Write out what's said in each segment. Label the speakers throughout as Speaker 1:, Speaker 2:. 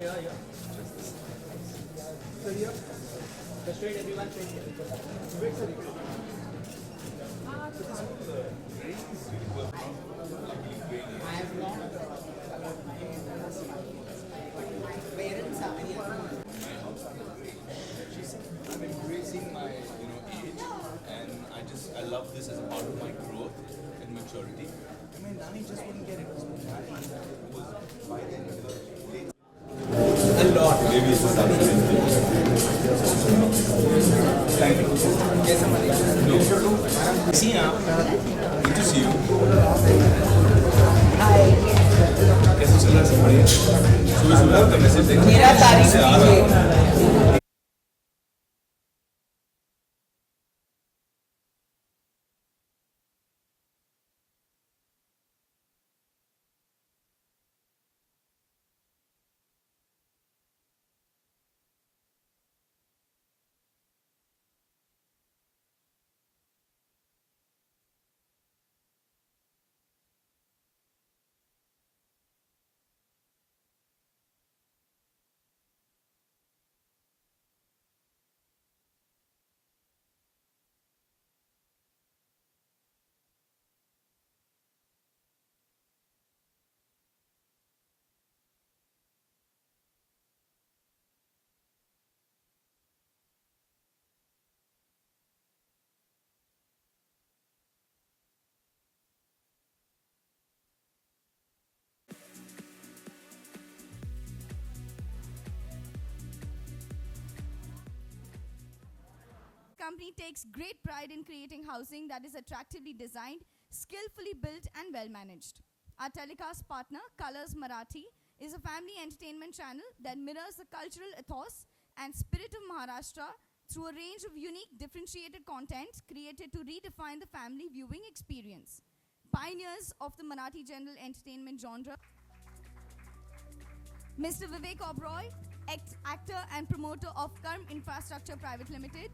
Speaker 1: Yeah, yeah. So here, the straight everyone straight here. Wait, sorry. I have not. Parents are here.
Speaker 2: I'm embracing my age, and I love this as a part of my growth and maturity. And my nanny just wouldn't get it. So my nanny was by then in the late.
Speaker 1: A lot.
Speaker 2: Maybe it's just Thank you.
Speaker 1: Yes, somebody.
Speaker 2: No. See ya. Good to see you. कैसे चला सब बढ़िया? सुबह सुबह आपका message देखा?
Speaker 1: मेरा तारीफ
Speaker 2: से आ रहा
Speaker 1: कीजिए।
Speaker 3: Company takes great pride in creating housing that is attractively designed, skillfully built, and well managed. Our telecast partner, Colors Marathi, is a family entertainment channel that mirrors the cultural ethos and spirit of Maharashtra through a range of unique, differentiated content created to redefine the family viewing experience. Pioneers of the Marathi general entertainment genre, Mr. Vivek Oberoi, actor and promoter of Karm Infrastructure Private Limited,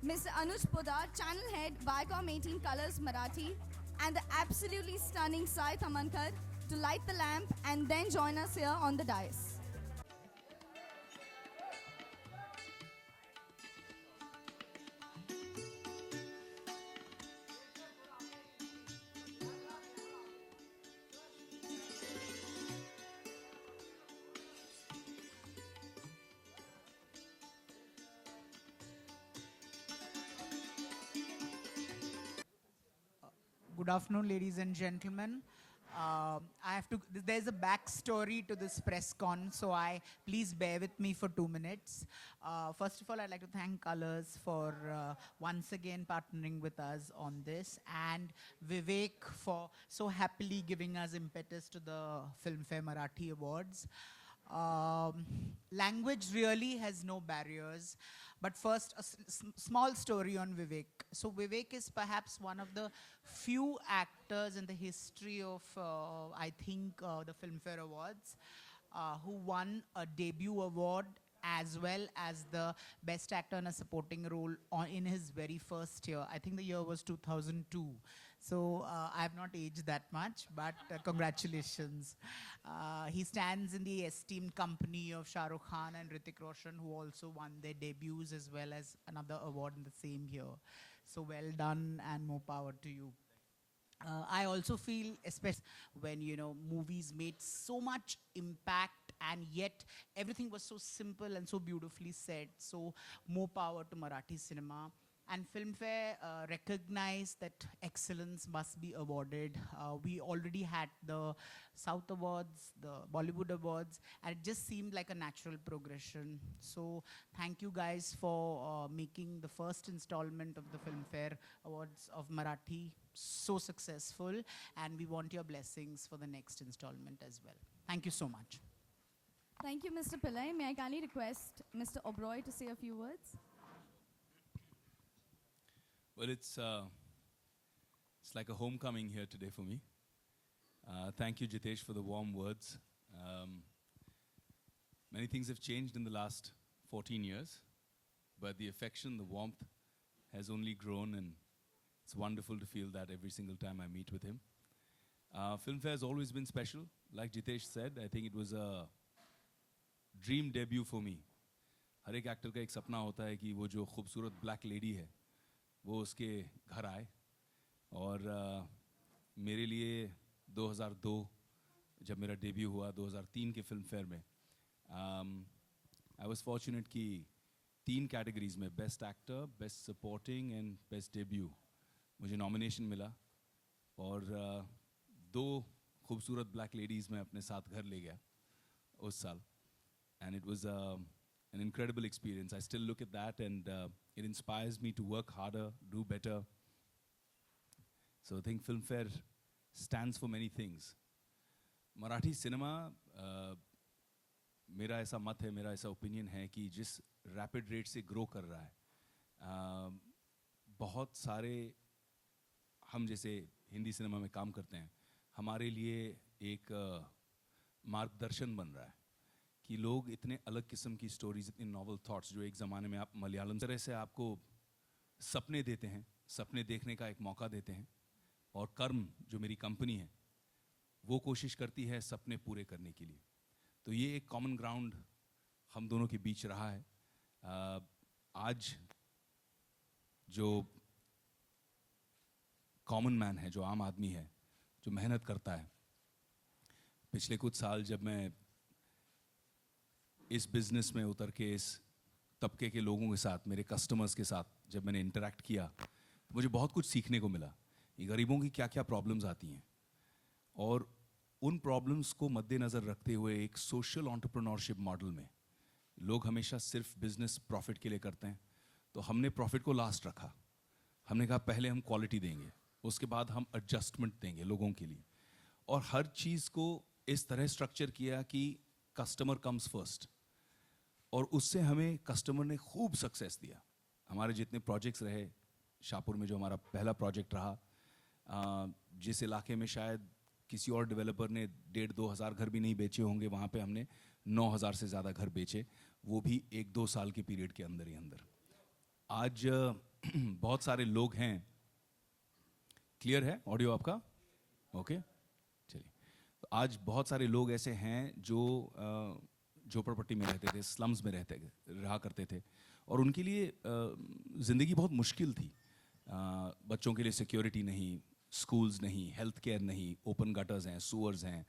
Speaker 3: Mr. Anuj Podar, channel head, Viacom 18 Colors Marathi, and the absolutely stunning Sai Thamankar to light the lamp and then join us here on the dais.
Speaker 4: Good afternoon, ladies and gentlemen. I have to. There's a backstory to this press con, so please bear with me for 2 minutes. First of all, I'd like to thank Colors for once again partnering with us on this, and Vivek for so happily giving us impetus to the Filmfare Marathi Awards. Language really has no barriers. But first, a small story on Vivek. So Vivek is perhaps one of the few actors in the history of, I think, the Filmfare Awards who won a debut award as well as the best actor in a supporting role in his very first year. I think the year was 2002. So I have not aged that much, but congratulations. He stands in the esteemed company of Shah Rukh Khan and Hrithik Roshan, who also won their debuts as well as another award in the same year. So well done and more power to you. I also feel, especially when movies made so much impact and yet everything was so simple and so beautifully said. So more power to Marathi cinema. And Filmfare recognized that excellence must be awarded. We already had the South Awards, the Bollywood Awards, and it just seemed like a natural progression. So thank you guys for making the first installment of the Filmfare Awards of Marathi so successful, and we want your blessings for the next installment as well. Thank you so much.
Speaker 3: Thank you, Mr. Pillai. May I kindly request Mr. Oberoi to say a few words?
Speaker 2: Well, it's like a homecoming here today for me. Thank you, Jitesh, for the warm words. Many things have changed in the last 14 years, but the affection, the warmth has only grown, and it's wonderful to feel that every single time I meet with him. Filmfare has always been special. Like Jitesh said, I think it was a
Speaker 5: dream debut for me. हर एक actor का एक सपना होता है कि वो जो खूबसूरत ब्लैक लेडी है वो उसके घर आए. और मेरे लिए 2002 जब मेरा डेब्यू हुआ, 2003 के फिल्म फेयर में, आई वॉज फॉर्चुनेट कि 3 कैटेगरीज में, best actor, best supporting and best debut, मुझे नॉमिनेशन मिला. और 2 खूबसूरत ब्लैक लेडीज़ मैं अपने साथ घर ले गया उस साल. And it was an incredible experience. I still look at that and it inspires me to work harder, do better. So I think Filmfare stands for many things. Marathi cinema, मेरा ऐसा मत है, मेरा ऐसा ओपिनियन है कि जिस rapid rate से ग्रो कर रहा है, बहुत सारे हम जैसे हिंदी सिनेमा में काम करते हैं, हमारे लिए एक मार्गदर्शन बन रहा है कि लोग इतने अलग किस्म की स्टोरीज, इतनी नॉवल थॉट्स जो एक ज़माने में आप मलयालम तरह से आपको सपने देते हैं, सपने देखने का एक मौका देते हैं, और कर्म जो मेरी कंपनी है वो कोशिश करती है सपने पूरे करने के लिए. तो ये एक कॉमन ग्राउंड हम दोनों के बीच रहा है. आज जो कॉमन मैन है, जो आम आदमी है, जो मेहनत करता है, पिछले कुछ साल जब मैं इस बिज़नेस में उतर के इस तबके के लोगों के साथ, मेरे कस्टमर्स के साथ जब मैंने इंटरेक्ट किया, तो मुझे बहुत कुछ सीखने को मिला. ये गरीबों की क्या क्या प्रॉब्लम्स आती हैं, और उन प्रॉब्लम्स को मद्देनज़र रखते हुए एक सोशल एंटरप्रेन्योरशिप मॉडल में लोग हमेशा सिर्फ बिजनेस प्रॉफिट के लिए करते हैं. तो हमने प्रॉफिट को लास्ट रखा. हमने कहा पहले हम क्वालिटी देंगे, उसके बाद हम एडजस्टमेंट देंगे लोगों के लिए, और हर चीज़ को इस तरह स्ट्रक्चर किया कि कस्टमर कम्स फर्स्ट. और उससे हमें कस्टमर ने खूब सक्सेस दिया. हमारे जितने प्रोजेक्ट्स रहे, शाहपुर में जो हमारा पहला प्रोजेक्ट रहा, जिस इलाके में शायद किसी और डेवलपर ने 1,500-2 हज़ार घर भी नहीं बेचे होंगे, वहाँ पे हमने 9,000 से ज़्यादा घर बेचे, वो भी 1-2 साल के पीरियड के अंदर ही अंदर. आज बहुत सारे लोग हैं. क्लियर है ऑडियो आपका? ओके, चलिए. तो आज बहुत सारे लोग ऐसे हैं जो झोपड़पट्टी में रहते थे, स्लम्स में रहा करते थे, और उनके लिए ज़िंदगी बहुत मुश्किल थी. बच्चों के लिए सिक्योरिटी नहीं, स्कूल्स नहीं, हेल्थ केयर नहीं, ओपन गटर्स हैं, सूअर्स हैं.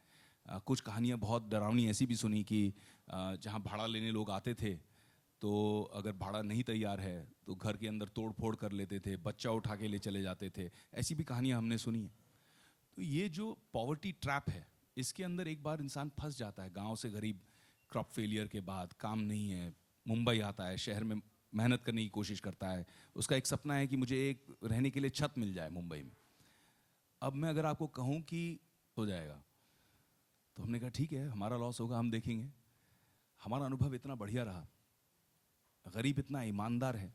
Speaker 5: कुछ कहानियाँ बहुत डरावनी ऐसी भी सुनी कि जहाँ भाड़ा लेने लोग आते थे, तो अगर भाड़ा नहीं तैयार है तो घर के अंदर तोड़ फोड़ कर लेते थे, बच्चा उठा के ले चले जाते थे. ऐसी भी कहानियाँ हमने सुनी हैं. तो ये जो पॉवर्टी ट्रैप है, इसके अंदर एक बार इंसान फंस जाता है. गाँव से गरीब, क्रॉप फेलियर के बाद काम नहीं है, मुंबई आता है, शहर में मेहनत करने की कोशिश करता है. उसका एक सपना है कि मुझे एक रहने के लिए छत मिल जाए मुंबई में. अब मैं अगर आपको कहूँ कि हो जाएगा, तो हमने कहा ठीक है, हमारा लॉस होगा, हम देखेंगे. हमारा अनुभव इतना बढ़िया रहा, गरीब इतना ईमानदार है.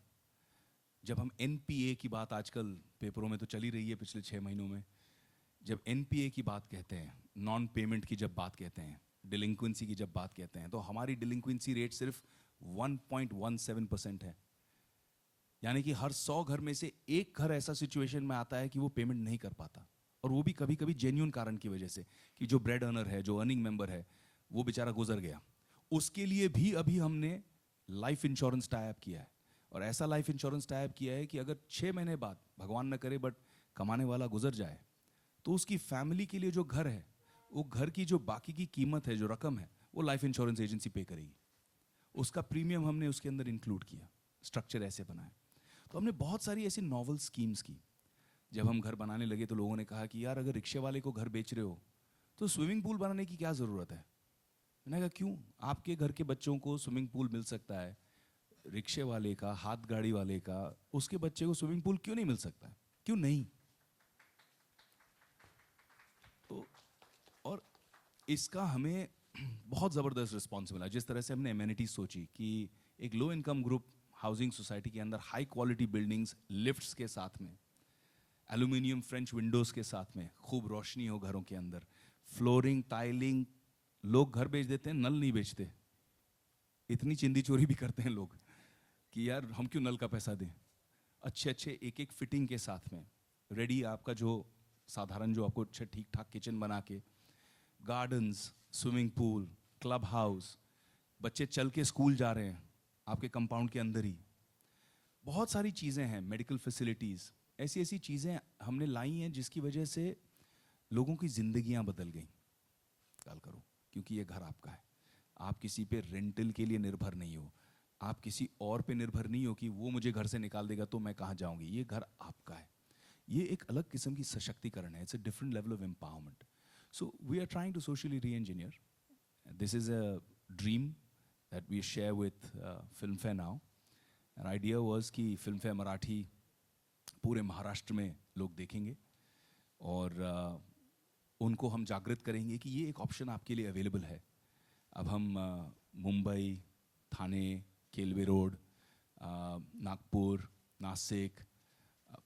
Speaker 5: जब हम NPA की बात आजकल पेपरों में तो चली रही है पिछले 6 महीनों में, जब NPA की बात कहते हैं, नॉन पेमेंट की जब बात कहते हैं, डिलिंक्वेंसी की जब बात कहते हैं, तो हमारी डिलिंक्वेंसी रेट सिर्फ 1.17% है. यानी कि हर 100 घर में से एक घर ऐसा सिचुएशन में आता है कि वो पेमेंट नहीं कर पाता, और वो भी कभी कभी जेन्युइन कारण की वजह से कि जो ब्रेड अर्नर है, जो अर्निंग मेंबर है, वो बेचारा गुजर गया. उसके लिए भी अभी हमने लाइफ इंश्योरेंस टाई अप किया है, और ऐसा लाइफ इंश्योरेंस टाई अप किया है कि अगर 6 महीने बाद, भगवान न करे, बट कमाने वाला गुजर जाए, तो उसकी फैमिली के लिए जो घर है, वो घर की जो बाकी की कीमत है, जो रकम है, वो लाइफ इंश्योरेंस एजेंसी पे करेगी. उसका प्रीमियम हमने उसके अंदर इंक्लूड किया, स्ट्रक्चर ऐसे बनाया. तो हमने बहुत सारी ऐसी नॉवल स्कीम्स की. जब हम घर बनाने लगे तो लोगों ने कहा कि यार अगर रिक्शे वाले को घर बेच रहे हो तो स्विमिंग पूल बनाने की क्या ज़रूरत है. मैंने कहा क्यों, आपके घर के बच्चों को स्विमिंग पूल मिल सकता है, रिक्शे वाले का, हाथ गाड़ी वाले का, उसके बच्चे को स्विमिंग पूल क्यों नहीं मिल सकता है, क्यों नहीं. तो और इसका हमें बहुत ज़बरदस्त रिस्पॉन्स मिला. जिस तरह से हमने एमेनिटीज सोची कि एक low income group housing society के अंदर हाई क्वालिटी बिल्डिंग्स, लिफ्ट्स के साथ में, एल्यूमिनियम फ्रेंच विंडोज़ के साथ में, खूब रोशनी हो घरों के अंदर, फ्लोरिंग, टाइलिंग. लोग घर बेच देते हैं, नल नहीं बेचते. इतनी चिंदी चोरी भी करते हैं लोग कि यार हम क्यों नल का पैसा दें. अच्छे अच्छे एक एक फिटिंग के साथ में रेडी, आपका जो साधारण जो आपको अच्छा ठीक ठाक किचन बना के, gardens, swimming pool, club house, बच्चे चल के स्कूल जा रहे हैं आपके कंपाउंड के अंदर ही। बहुत सारी चीज़ें हैं, मेडिकल फैसिलिटीज़, ऐसी ऐसी चीज़ें हमने लाई हैं जिसकी वजह से लोगों की ज़िंदगियां बदल गई। ख्याल करो, क्योंकि ये घर आपका है, आप किसी पे रेंटल के लिए निर्भर नहीं हो, आप किसी और पे निर्भर नहीं हो कि वो मुझे घर से निकाल देगा तो मैं कहाँ जाऊँगी। ये घर आपका है। ये एक अलग किस्म की सशक्तिकरण है। It's a different level of empowerment. So we are trying to socially reengineer. This is a dream that we share with Filmfare now. An idea was कि फिल्म फेयर मराठी पूरे महाराष्ट्र में लोग देखेंगे और उनको हम जागृत करेंगे कि ये एक ऑप्शन आपके लिए अवेलेबल है। अब हम मुंबई, थाने, केलवे रोड, नागपुर, नासिक,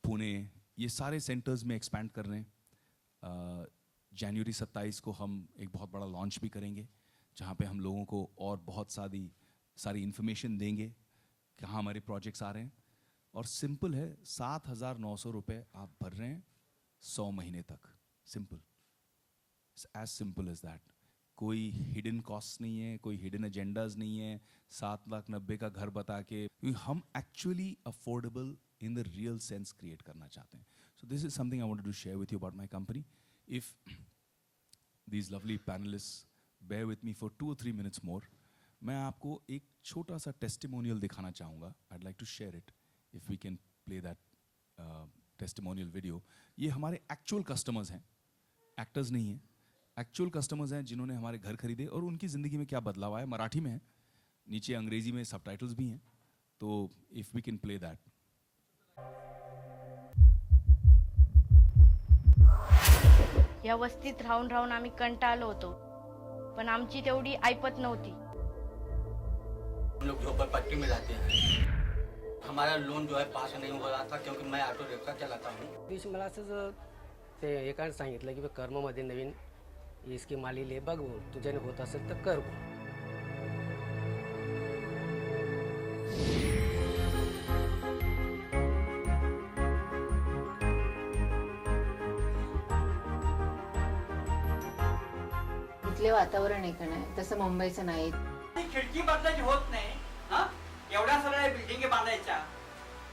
Speaker 5: पुणे, ये सारे सेंटर्स में एक्सपैंड कर रहे हैं। जनवरी 27 को हम एक बहुत बड़ा लॉन्च भी करेंगे जहाँ पे हम लोगों को और बहुत सारी इन्फॉर्मेशन देंगे कहाँ हमारे प्रोजेक्ट्स आ रहे हैं। और सिंपल है, 7,900 रुपये आप भर रहे हैं 100 महीने तक। Simple, as simple as that. कोई हिडन कॉस्ट नहीं है, कोई हिडन एजेंडाज नहीं है 7,90,000 का घर बता के। हम actually affordable in the real sense create करना चाहते हैं। So this is something I wanted to share with you about my company. If these lovely panellist bear with me for 2 or 3 minutes more, मैं आपको एक छोटा सा testimonial दिखाना चाहूँगा। I'd like to share it if we can play that testimonial video. ये हमारे actual customers हैं, एक्टर्स नहीं हैं। एक्चुअल कस्टमर्स हैं जिन्होंने हमारे घर खरीदे और उनकी ज़िंदगी में क्या बदलाव आया। मराठी में है, नीचे अंग्रेजी में सबटाइटल्स भी हैं। तो if we can play that.
Speaker 6: या वस्तीत राहून राहून आम्ही कंटाळलो होतो, पण आमची तेवढी ऐपत नव्हती।
Speaker 1: हम लोग झोपड़पट्टी में रहते हैं। हमारा लोन जो है पास नहीं हो रहा था क्योंकि मैं ऑटो रिक्शा चलाता हूँ।
Speaker 7: दिवशी मला असंच ते एकाने सांगितलं की कर्ममध्ये नवीन ही स्कीम आलेली आहे, बघ तुझ्याने होत असेल तर कर।
Speaker 8: इथले वातावरण आहे का नाही तसं मुंबईचं नाही।
Speaker 9: खिडकी बदलायची होत नाही हा, एवढ्या सगळ्या बिल्डिंग बांधायच्या,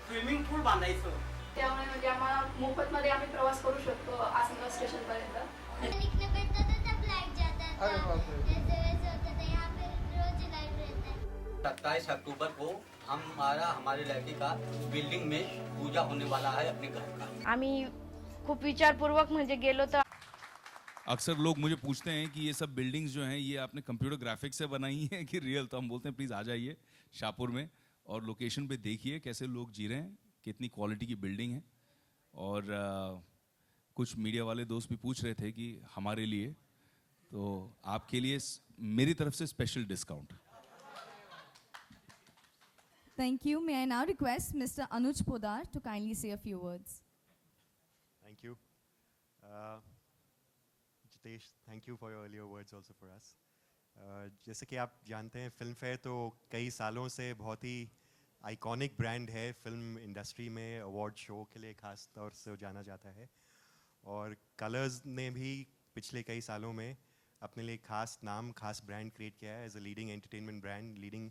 Speaker 9: स्विमिंग पूल बांधायचं।
Speaker 10: त्यामुळे म्हणजे आम्हाला मोफत मध्ये आम्ही प्रवास करू शकतो आसनगाव स्टेशन पर्यंत।
Speaker 11: लिखने बैठता था तब लाइट जाता था, जैसे वैसे होता था। यहाँ पे रोज लाइट रहता है।
Speaker 1: 27 अक्टूबर को हमारे लड़की का बिल्डिंग में पूजा होने वाला है अपने घर का।
Speaker 6: आम्ही खूप विचारपूर्वक म्हणजे गेलो तर
Speaker 5: अक्सर लोग मुझे पूछते हैं कि ये सब बिल्डिंग्स जो हैं ये आपने कंप्यूटर ग्राफिक्स से बनाई हैं कि रियल। तो हम बोलते हैं प्लीज़ आ जाइए शाहपुर में और लोकेशन पे देखिए कैसे लोग जी रहे हैं, कितनी क्वालिटी की बिल्डिंग है। और कुछ मीडिया वाले दोस्त भी पूछ रहे थे कि हमारे लिए, तो आपके लिए मेरी तरफ से special discount.
Speaker 3: Thank you. May I now request Mr. Anuj Podar to kindly say a few words.
Speaker 12: Thank you. Jitesh, thank you for your earlier words also for us. जैसे कि आप जानते हैं फिल्म फेयर तो कई सालों से बहुत ही आइकॉनिक ब्रांड है फिल्म इंडस्ट्री में। अवार्ड शो के लिए खास तौर से जाना जाता है और कलर्स ने भी पिछले कई सालों में अपने लिए खास नाम, खास ब्रांड क्रिएट किया है as a leading entertainment brand, leading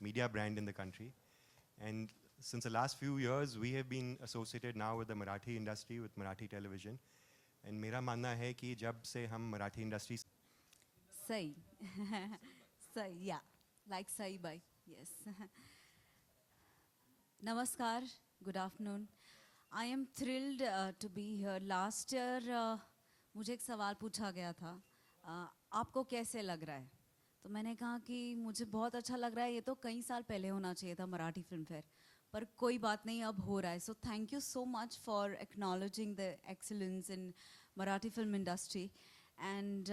Speaker 12: media brand in the country. And since the last few years we have been associated now with the Marathi industry, with Marathi television. And मेरा मानना है कि जब से हम Marathi industry
Speaker 13: सही सही या लाइक सही बाय यस नमस्कार, good afternoon. I am thrilled to be here. Last year मुझे एक सवाल पूछा गया था, आपको कैसे लग रहा है? तो मैंने कहा कि मुझे बहुत अच्छा लग रहा है। ये तो कई साल पहले होना चाहिए था मराठी फिल्म फेयर, पर कोई बात नहीं, अब हो रहा है। So thank you so much for acknowledging the excellence in Marathi film industry. And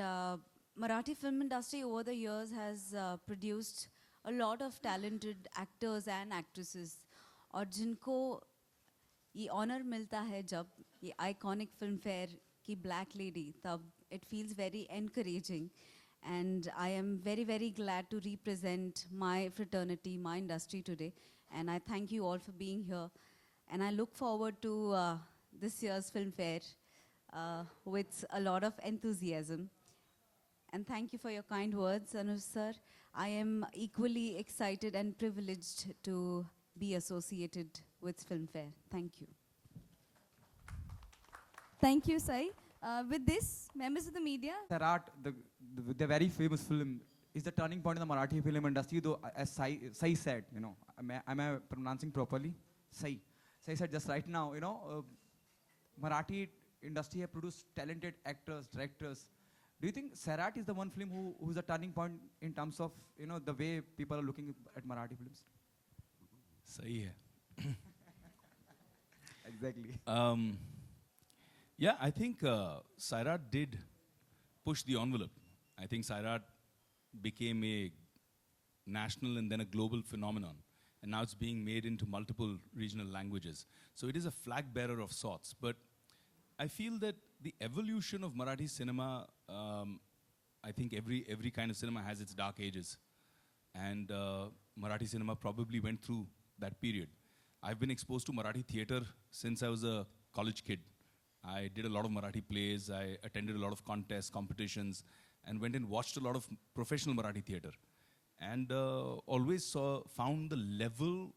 Speaker 13: Marathi film industry over the years has produced a lot of talented actors and actresses, और जिनको ये ऑनर मिलता है जब ये आइकॉनिक फिल्म फेयर की black lady, तब it feels very encouraging. And I am very, very glad to represent my fraternity, my industry today. And I thank you all for being here. And I look forward to this year's film fair with a lot of enthusiasm. And thank you for your kind words, Anuj sir. I am equally excited and privileged to be associated with Filmfare. Thank you.
Speaker 3: Thank you, Sai. With this, members of the media.
Speaker 14: Sairat, the very famous film, is the turning point in the Marathi film industry, though, as Sai said, you know, am I pronouncing properly? Sai said just right now, you know, Marathi industry have produced talented actors, directors. Do you think Sairat is the one film who's a turning point in terms of, you know, the way people are looking at Marathi films?
Speaker 5: सही है.
Speaker 14: Exactly.
Speaker 5: Yeah, I think Sairat did push the envelope. I think Sairat became a national and then a global phenomenon. And now it's being made into multiple regional languages. So it is a flag bearer of sorts. But I feel that the evolution of Marathi cinema, I think every kind of cinema has its dark ages. And Marathi cinema probably went through that period. I've been exposed to Marathi theatre since I was a college kid. I did a lot of Marathi plays, I attended a lot of contests, competitions, and went and watched a lot of professional Marathi theatre. And always found the level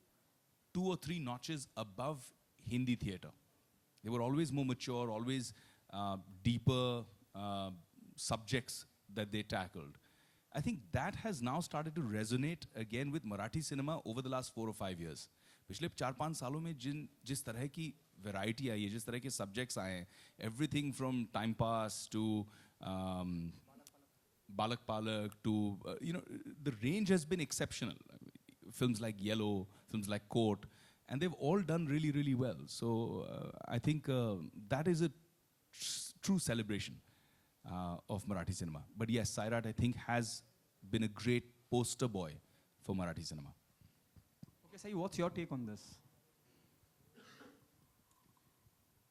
Speaker 5: 2 or 3 notches above Hindi theatre. They were always more mature, always deeper subjects that they tackled. I think that has now started to resonate again with Marathi cinema over the last 4 or 5 years. पिछले 4-5 सालों में जिस तरह की variety आई है, जिस तरह के subjects आए हैं, everything from Time Pass to Balak Palak to, you know, the range has been exceptional. Films like Yellow, films like Court, and they've all done really, really well. So I think that is a true celebration of Marathi cinema. But yes, Sairat, I think, has been a great poster boy for Marathi cinema.
Speaker 14: Okay, Sai, what's your take on this?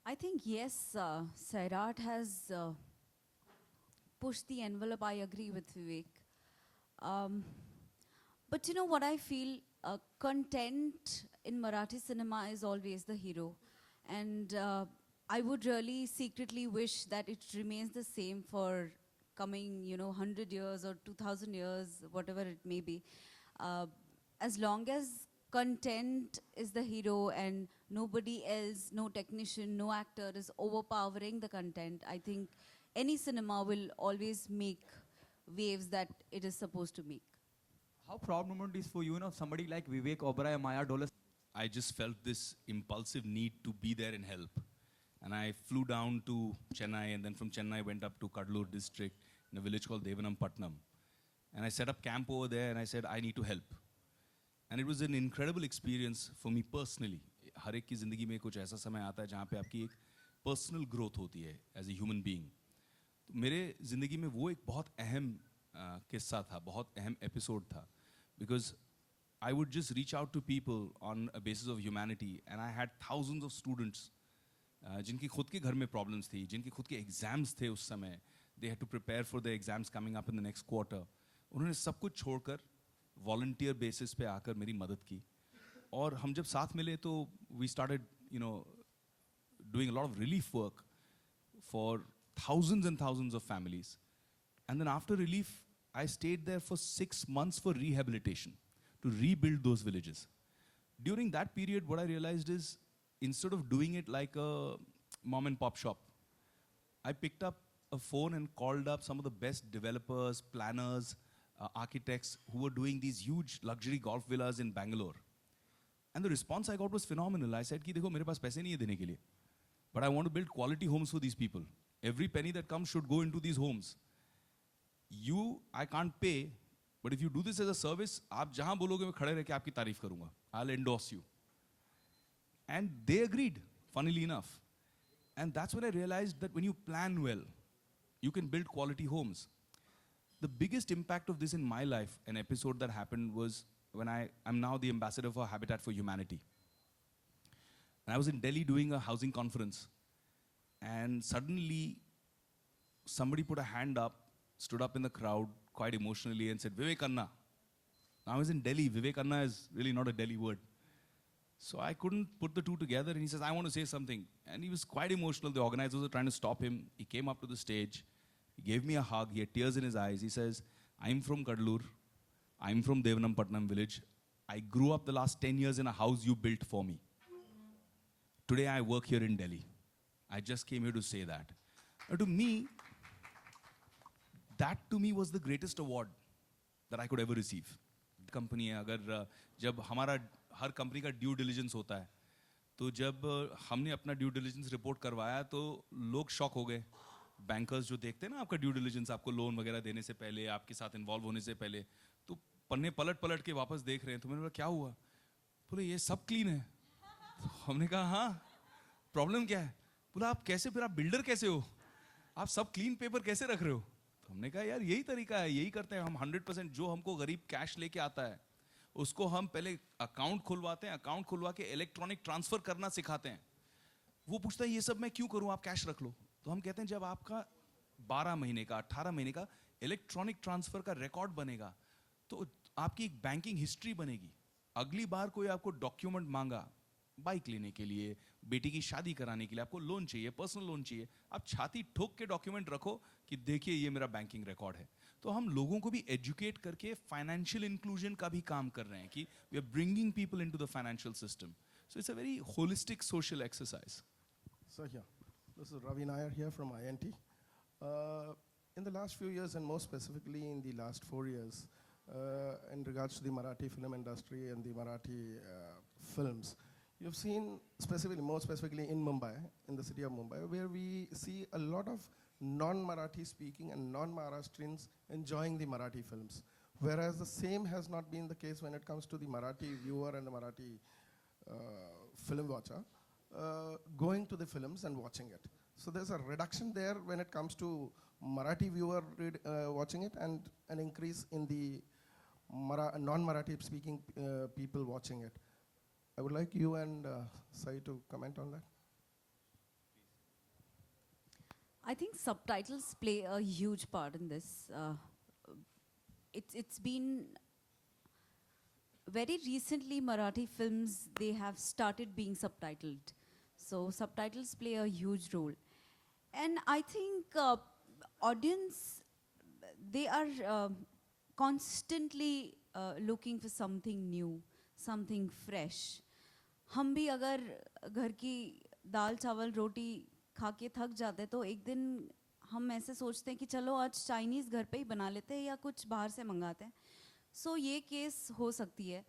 Speaker 13: I think yes, Sairat has pushed the envelope. I agree with Vivek. But you know what I feel? Content in Marathi cinema is always the hero. And I would really secretly wish that it remains the same for coming, you know, 100 years or 2000 years, whatever it may be. As long as content is the hero and nobody else, no technician, no actor is overpowering the content, I think any cinema will always make waves that it is supposed to make.
Speaker 14: How proud moment is for you, somebody like Vivek Oberoi, Maya Dole?
Speaker 5: I just felt this impulsive need to be there and help. And I flew down to Chennai, and then from Chennai went up to Kadalur district in a village called Devanampatnam. And I set up camp over there, and I said, I need to help. And it was an incredible experience for me personally. हर एक की ज़िंदगी में कुछ ऐसा समय आता है जहाँ पे आपकी एक personal growth होती है as a human being. तो मेरे ज़िंदगी में वो एक बहुत अहम किस्सा था, बहुत अहम episode था. Because I would just reach out to people on a basis of humanity, and I had thousands of students जिनकी खुद के घर में problems थी, जिनकी खुद के exams थे उस समय. They had to prepare for the exams coming up in the next quarter. उन्होंने सब कुछ छोड़कर volunteer basis पे आकर मेरी मदद की. और हम जब साथ मिले तो we started, you know, doing a lot of relief work for thousands and thousands of families. And then after relief, I stayed there for 6 months for rehabilitation, to rebuild those villages. During that period, what I realized is, instead of doing it like a mom and pop shop, I picked up a phone and called up some of the best developers, planners, architects who were doing these huge luxury golf villas in Bangalore. And the response I got was phenomenal. I said, देखो मेरे पास पैसे नहीं है देने के लिए, but I want to build quality homes for these people. Every penny that comes should go into these homes. I can't pay, but if you do this as a service, आप जहाँ बोलोगे मैं खड़े रह के आपकी तारीफ करूँगा. I'll endorse you. And they agreed, funnily enough. And that's when I realized that when you plan well, you can build quality homes. The biggest impact of this in my life, an episode that happened, was when I'm now the ambassador for Habitat for Humanity. And I was in Delhi doing a housing conference. And suddenly, somebody put a hand up, stood up in the crowd quite emotionally and said, Vivek Anna. Now I was in Delhi. Vivek Anna is really not a Delhi word. So I couldn't put the two together, and he says, I want to say something. And he was quite emotional. The organizers were trying to stop him. He came up to the stage. He gave me a hug. He had tears in his eyes. He says, I'm from Kadalur. I'm from Devanampatnam village. I grew up the last 10 years in a house you built for me. Today I work here in Delhi. I just came here to say that. To me, that to me was the greatest award that I could ever receive. Company है, अगर जब हमारा हर company का due diligence होता है, तो जब हमने अपना ड्यू डिलिजेंस रिपोर्ट करवाया तो लोग शॉक हो गए. बैंकर्स जो देखते हैं ना आपका ड्यू डिलिजेंस, आपको लोन वगैरह देने से पहले, आपके साथ इन्वॉल्व होने से पहले, तो पन्ने पलट पलट के वापस देख रहे हैं. तो मैंने बोला क्या हुआ? बोले ये सब क्लीन है. तो हमने कहा हाँ, प्रॉब्लम क्या है? बोला आप कैसे, फिर आप बिल्डर कैसे हो, आप सब क्लीन पेपर कैसे रख रहे हो? तो हमने कहा यार यही तरीका है, यही करते हैं हम. 100% जो हमको गरीब कैश लेके आता है उसको हम पहले अकाउंट खुलवाते हैं, अकाउंट खुलवा के इलेक्ट्रॉनिक ट्रांसफर करना सिखाते हैं. वो पूछता है ये सब मैं क्यों करूं, आप कैश रख लो. तो हम कहते हैं जब आपका 12 महीने का 18 महीने का इलेक्ट्रॉनिक ट्रांसफर का रिकॉर्ड बनेगा तो आपकी एक बैंकिंग हिस्ट्री बनेगी. अगली बार कोई आपको डॉक्यूमेंट मांगा, बाइक लेने के लिए, बेटी की शादी कराने के लिए, आपको लोन चाहिए, पर्सनल लोन चाहिए, आप छाती ठोक के डॉक्यूमेंट रखो कि देखिए ये मेरा बैंकिंग रिकॉर्ड है. तो हम लोगों को भी एजुकेट करके फाइनेंशियल इंक्लूजन का भी काम कर रहे हैं कि we are bringing people into the financial system. So it's a very holistic social exercise.
Speaker 15: So here, this is Ravi Nair here from INT. In the last few years, and more specifically in the last 4 years, in regards to the Marathi film industry and the Marathi films, you've seen more specifically in Mumbai, in the city of Mumbai, where we see a lot of non-Marathi speaking and non-Maharashtrians enjoying the Marathi films, whereas the same has not been the case when it comes to the Marathi viewer and the Marathi film watcher. Going to the films and watching it. So there's a reduction there when it comes to Marathi viewer watching it, and an increase in the non-Marathi speaking people watching it. I would like you and Sai to comment on that.
Speaker 13: I think subtitles play a huge part in this. It's been very recently Marathi films, they have started being subtitled. So subtitles play a huge role. And I think audience, they are constantly looking for something new, something fresh. हम भी अगर घर की दाल चावल रोटी खा के थक जाते तो एक दिन हम ऐसे सोचते हैं कि चलो आज चाइनीज़ घर पे ही बना लेते हैं या कुछ बाहर से मंगाते हैं. सो ये केस हो सकती है.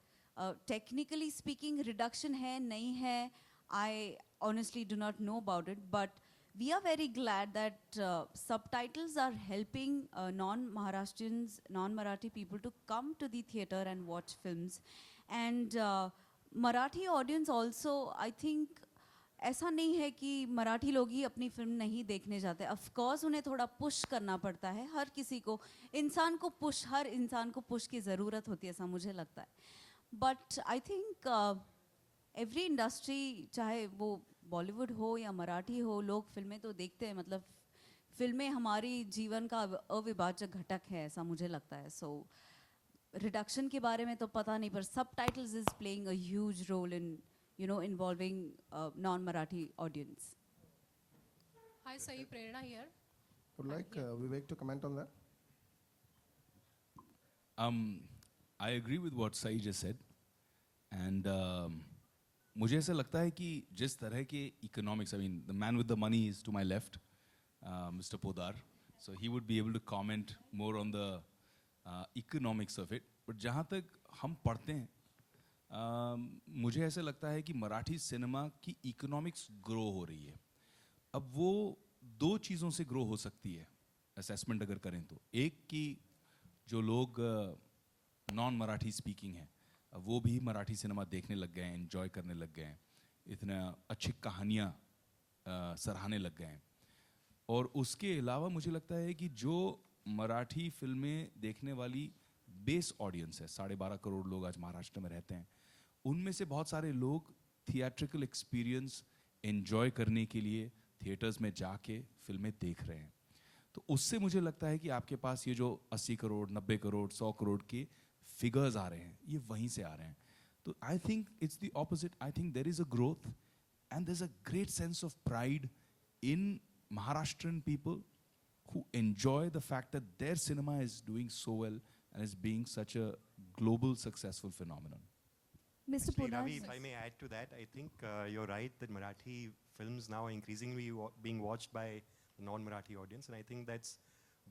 Speaker 13: टेक्निकली स्पीकिंग रिडक्शन है नहीं है, I honestly do not know about it, but we are very glad that subtitles are helping non-Maharashtrians, non-Marathi people to come to the theatre and watch films. And Marathi audience also, I think, ऐसा नहीं है कि मराठी लोग ही अपनी film नहीं देखने जाते. Of course उन्हें थोड़ा पुश करना पड़ता है. हर किसी को, इंसान को पुश, हर इंसान को पुश की ज़रूरत होती है, ऐसा मुझे लगता है. But I think every industry, चाहे वो बॉलीवुड हो या मराठी हो, लोग फिल्में तो देखते हैं. मतलब फिल्में हमारी जीवन का अविभाज्य घटक है, ऐसा मुझे लगता है. सो रिडक्शन के बारे में तो पता नहीं, पर subtitles is playing a huge role in involving non-Marathi audience.
Speaker 16: Hi, Sai, Prerna here.
Speaker 15: Would like Vivek to comment on that?
Speaker 5: I agree with what Sai just said. And मुझे ऐसा लगता है कि जिस तरह के economics, I mean, the man with the money is to my left, Mr. Podar. So he would be able to comment more on the economics of it. But जहाँ तक हम पढ़ते हैं, मुझे ऐसा लगता है कि मराठी सिनेमा की इकोनॉमिक्स ग्रो हो रही है. अब वो दो चीज़ों से ग्रो हो सकती है असेसमेंट अगर करें तो. एक कि जो लोग नॉन मराठी स्पीकिंग हैं वो भी मराठी सिनेमा देखने लग गए हैं, एंजॉय करने लग गए हैं, इतना अच्छी कहानियाँ सराहने लग गए हैं. और उसके अलावा मुझे लगता है कि जो मराठी फिल्में देखने वाली बेस ऑडियंस है, 12.5 करोड़ लोग आज महाराष्ट्र में रहते हैं, उनमें से बहुत सारे लोग थिएट्रिकल एक्सपीरियंस एंजॉय करने के लिए थिएटर्स में जाके फिल्में देख रहे हैं. तो उससे मुझे लगता है कि आपके पास ये जो 80 करोड़ 90 करोड़ 100 करोड़ के फिगर्स आ रहे हैं, ये वहीं से आ रहे हैं. तो I think it's the opposite. I think there is a growth and there is a great sense of pride in Maharashtrian people who enjoy the fact that their cinema is doing so well and is being such a global successful phenomenon.
Speaker 3: Mr.
Speaker 12: Actually,
Speaker 3: Poddar.
Speaker 12: Ravi, if I may add to that, I think you're right that Marathi films now are increasingly being watched by the non-Marathi audience, and I think that's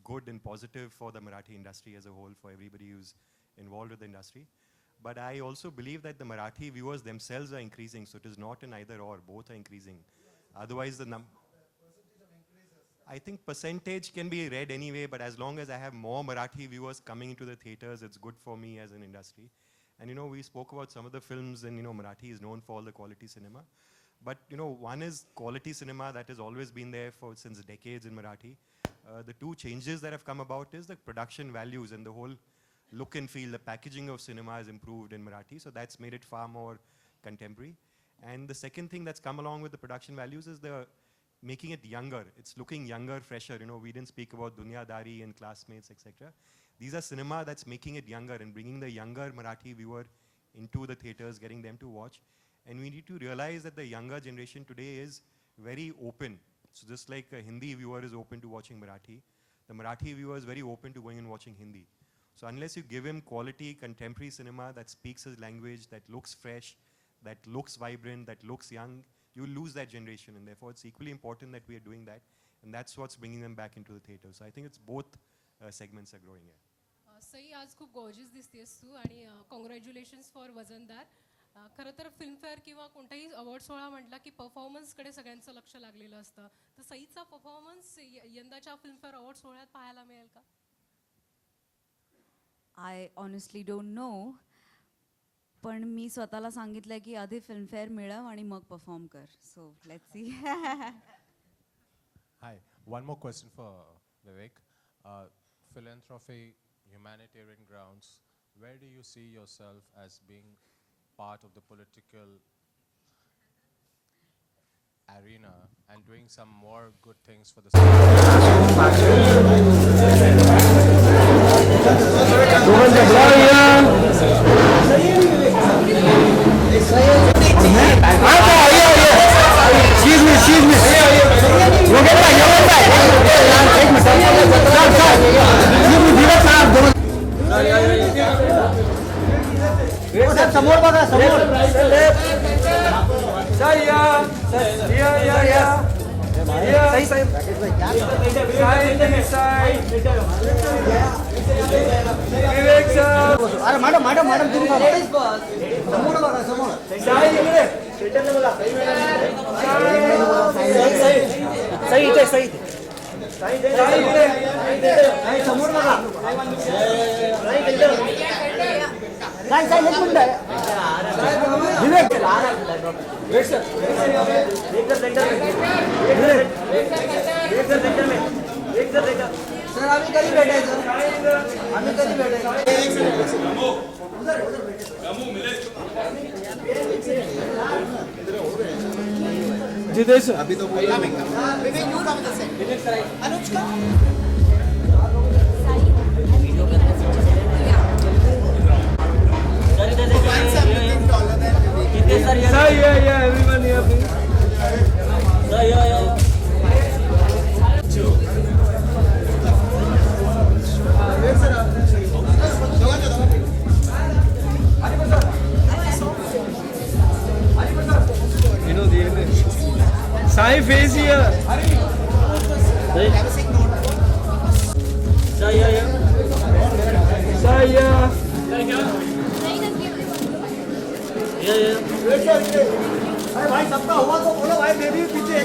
Speaker 12: good and positive for the Marathi industry as a whole, for everybody who's involved with the industry. But I also believe that the Marathi viewers themselves are increasing, so it is not an either or, both are increasing. Otherwise, I think percentage can be read anyway, but as long as I have more Marathi viewers coming into the theaters, it's good for me as an industry. And we spoke about some of the films, and Marathi is known for all the quality cinema. But one is quality cinema that has always been there since decades in Marathi. The two changes that have come about is the production values and the whole look and feel, the packaging of cinema has improved in Marathi, so that's made it far more contemporary. And the second thing that's come along with the production values is the making it younger. It's looking younger, fresher. We didn't speak about Dunyadari and Classmates, etc. These are cinema that's making it younger and bringing the younger Marathi viewer into the theaters, getting them to watch. And we need to realize that the younger generation today is very open. So just like a Hindi viewer is open to watching Marathi, the Marathi viewer is very open to going and watching Hindi. So unless you give him quality contemporary cinema that speaks his language, that looks fresh, that looks vibrant, that looks young, you lose that generation. And therefore it's equally important that we are doing that. And that's what's bringing them back into the theater. So I think it's both segments are growing here.
Speaker 16: सई आज खूप gorgeous दिसतेस तू आणि congratulations for वजनदार. खरं तर Filmfare किंवा कोणताही award सोहळा म्हटला की परफॉर्मन्सकडे सगळ्यांचं लक्ष लागलेलं असतं. तर सईचा परफॉर्मन्स यंदाच्या फिल्मफेअर अवॉर्ड सोहळ्यात पाहायला मिळेल का?
Speaker 13: आय ऑनेस्टली डोंट नो, पण मी स्वतःला सांगितलंय की आधी फिल्मफेअर मिळव आणि मग परफॉर्म कर. So let's see.
Speaker 17: Hi, one more question for Vivek. Philanthropy, humanitarian grounds, where do you see yourself as being part of the political arena and doing some more good things for the
Speaker 9: समोर बघा, समोर. अरे madam madam madam तुम्ही समोर बघा, समोर. सही इथे, सही समोर बघा. काय काय एक मिनिट आहे. विवेक सर आम्ही कधी भेटायचं, आम्ही कधी भेटायचं. जितेश अभी तो Anushka everyone here please. Sai face here. भाई सबका हुआ तो बोलो भाई, मैं भी पीछे